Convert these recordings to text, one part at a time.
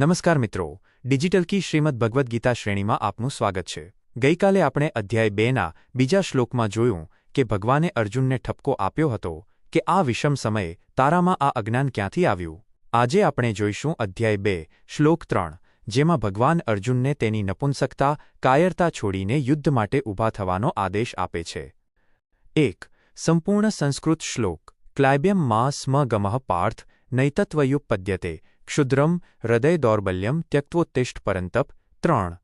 નમસ્કાર મિત્રો, ડિજિટલ કી શ્રીમદ ભગવદ્ ગીતા શ્રેણીમાં આપનું સ્વાગત છે। ગઈકાલે આપણે અધ્યાય 2ના બીજા શ્લોકમાં જોયું કે ભગવાને અર્જુનને ઠપકો આપ્યો હતો કે આ વિષમ સમયે તારામાં આ અજ્ઞાન ક્યાંથી આવ્યું। આજે આપણે જોઈશું અધ્યાય 2 શ્લોક 3, જેમાં ભગવાન અર્જુનને તેની નપુંસકતા કાયરતા છોડીને યુદ્ધ માટે ઊભા થવાનો આદેશ આપે છે। 1. સંપૂર્ણ સંસ્કૃત શ્લોક। ક્લૈબ્યમ માં સ્મ ગમઃ પાર્થ નૈતત્વયુપપદ્યતે ક્ષુદ્રમ હૃદય દૌર્બલ્યમ ત્યક્તવોત્તિષ્ઠ પરંતપ। 3.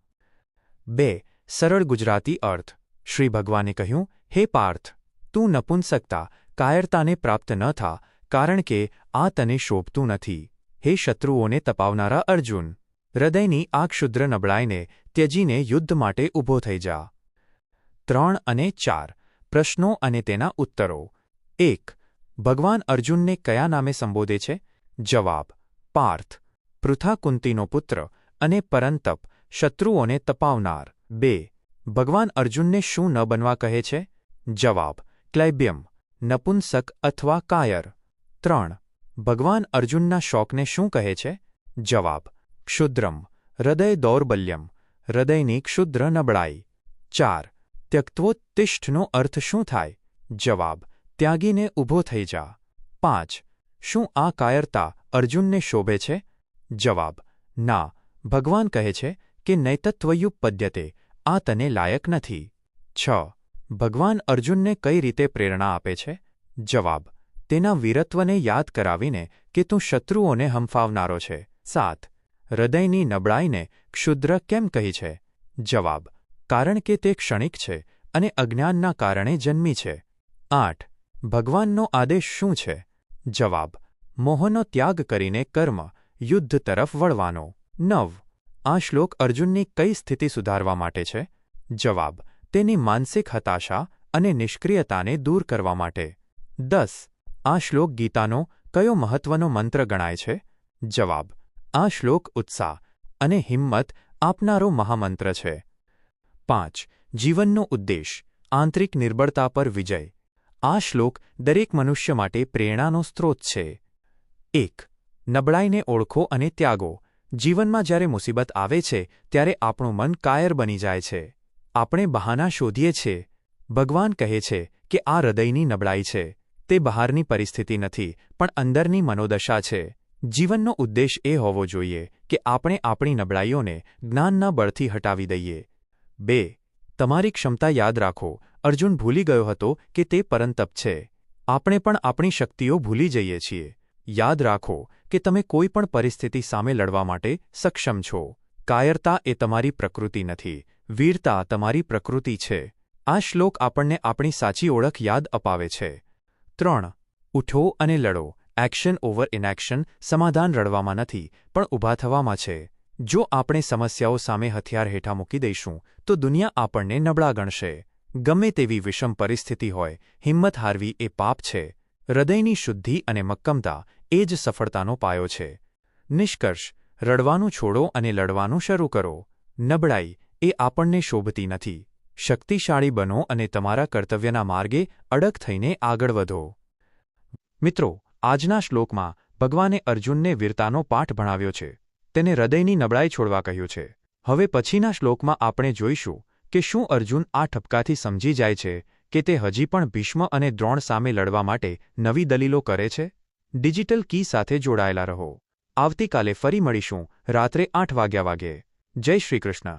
2. સરળ ગુજરાતી અર્થ। શ્રી ભગવાને કહ્યું, હે પાર્થ, તું નપુંસકતા કાયરતાને પ્રાપ્ત ન થા, કારણ કે આ તને શોભતું નથી। હે શત્રુઓને તપાવનારા અર્જુન, હૃદયની આ ક્ષુદ્ર નબળાઈને ત્યજીને યુદ્ધ માટે ઊભો થઈ જા। 3 અને 4 પ્રશ્નો અને તેના ઉત્તરો। 1. ભગવાન અર્જુનને કયા નામે સંબોધે છે? જવાબ: પાર્થ, પૃથા કુંતીનો પુત્ર અને પરંતપ, શત્રુઓને તપાવનાર। 2. ભગવાન અર્જુનને શું ન બનવા કહે છે? જવાબ: ક્લૈબ્યમ, નપુંસક અથવા કાયર। 3. ભગવાન અર્જુનના શોકને શું કહે છે? જવાબ: ક્ષુદ્રમ, હૃદય દૌર્બલ્યમ, હૃદયની ક્ષુદ્ર નબળાઈ। 4. ત્યક્તવોત્તિષ્ઠનો અર્થ શું થાય? જવાબ: ત્યાગીને ઊભો થઈ જા। 5. શું આ કાયરતા અર્જુનને શોભે છે? જવાબ: ના, ભગવાન કહે છે કે નૈતત્વયુપપદ્યતે, આ તને લાયક નથી। 6. ભગવાન અર્જુનને કઈ રીતે પ્રેરણા આપે છે? જવાબ: તેના વીરત્વને યાદ કરાવીને કે તું શત્રુઓને હંફાવનારો છે। 7. હૃદયની નબળાઈને ક્ષુદ્ર કેમ કહી છે? જવાબ: કારણ કે તે ક્ષણિક છે અને અજ્ઞાનના કારણે જન્મી છે। 8. ભગવાનનો આદેશ શું છે? જવાબ: મોહનો ત્યાગ કરીને કર્મ, યુદ્ધ તરફ વળવાનો। 9. આ શ્લોક અર્જુનની કઈ સ્થિતિ સુધારવા માટે છે? જવાબ: તેની માનસિક હતાશા અને નિષ્ક્રિયતાને દૂર કરવા માટે। 10. આ શ્લોક ગીતાનો કયો મહત્વનો મંત્ર ગણાય છે? જવાબ: આ શ્લોક ઉત્સાહ અને હિંમત આપનારો મહામંત્ર છે। 5. જીવનનો ઉદ્દેશ, આંતરિક નિર્બળતા પર વિજય। આ શ્લોક દરેક મનુષ્ય માટે પ્રેરણાનો સ્ત્રોત છે। 1. નબળાઈને ઓળખો અને ત્યાગો। જીવનમાં જ્યારે મુસીબત આવે છે ત્યારે આપણું મન કાયર બની જાય છે। આપણે બહાના શોધીએ છીએ। ભગવાન કહે છે કે આ હૃદયની નબળાઈ છે, તે બહારની પરિસ્થિતિ નથી પણ અંદરની મનોદશા છે। જીવનનો ઉદ્દેશ એ હોવો જોઈએ કે આપણે આપણી નબળાઈઓને જ્ઞાનના બળથી હટાવી દઈએ। 2. તમારી ક્ષમતા યાદ રાખો। અર્જુન ભૂલી ગયો હતો કે તે પરંતપ છે। આપણે પણ આપણી શક્તિઓ ભૂલી જઈએ છીએ। યાદ રાખો કે તમે કોઈ પણ પરિસ્થિતિ સામે લડવા માટે સક્ષમ છો। કાયરતા એ તમારી પ્રકૃતિ નથી, વીરતા તમારી પ્રકૃતિ છે। આ શ્લોક આપણને આપણી સાચી ઓળખ યાદ અપાવે છે। 3. ઉઠો અને લડો। Action over inaction. સમાધાન રડવામાં નથી પણ ઊભા થવામાં છે। જો આપણે સમસ્યાઓ સામે હથિયાર હેઠા મૂકી દઈશું તો દુનિયા આપણને નબળા ગણશે। ગમે તેવી વિષમ પરિસ્થિતિ હોય, હિંમત હારવી એ પાપ છે। હૃદયની શુદ્ધિ અને મક્કમતા એ જ સફળતાનો પાયો છે। નિષ્કર્ષ: રડવાનું છોડો અને લડવાનું શરૂ કરો। નબળાઈ એ આપણને શોભતી નથી। શક્તિશાળી બનો અને તમારા કર્તવ્યના માર્ગે અડગ થઈને આગળ વધો। મિત્રો, આજના શ્લોકમાં ભગવાને અર્જુનને વીરતાનો પાઠ ભણાવ્યો છે। તેને હૃદયની નબળાઈ છોડવા કહ્યું છે। હવે પછીના શ્લોકમાં આપણે જોઈશું કે શું અર્જુન આ ઠપકાથી સમજી જાય છે કે તે હજી પણ ભીષ્મ અને દ્રોણ સામે લડવા માટે નવી દલીલો કરે છે? ડિજિટલ કી સાથે જોડાયેલા રહો। આવતીકાલે ફરી મળીશું રાત્રે 8 વાગ્યે। જય શ્રી કૃષ્ણ।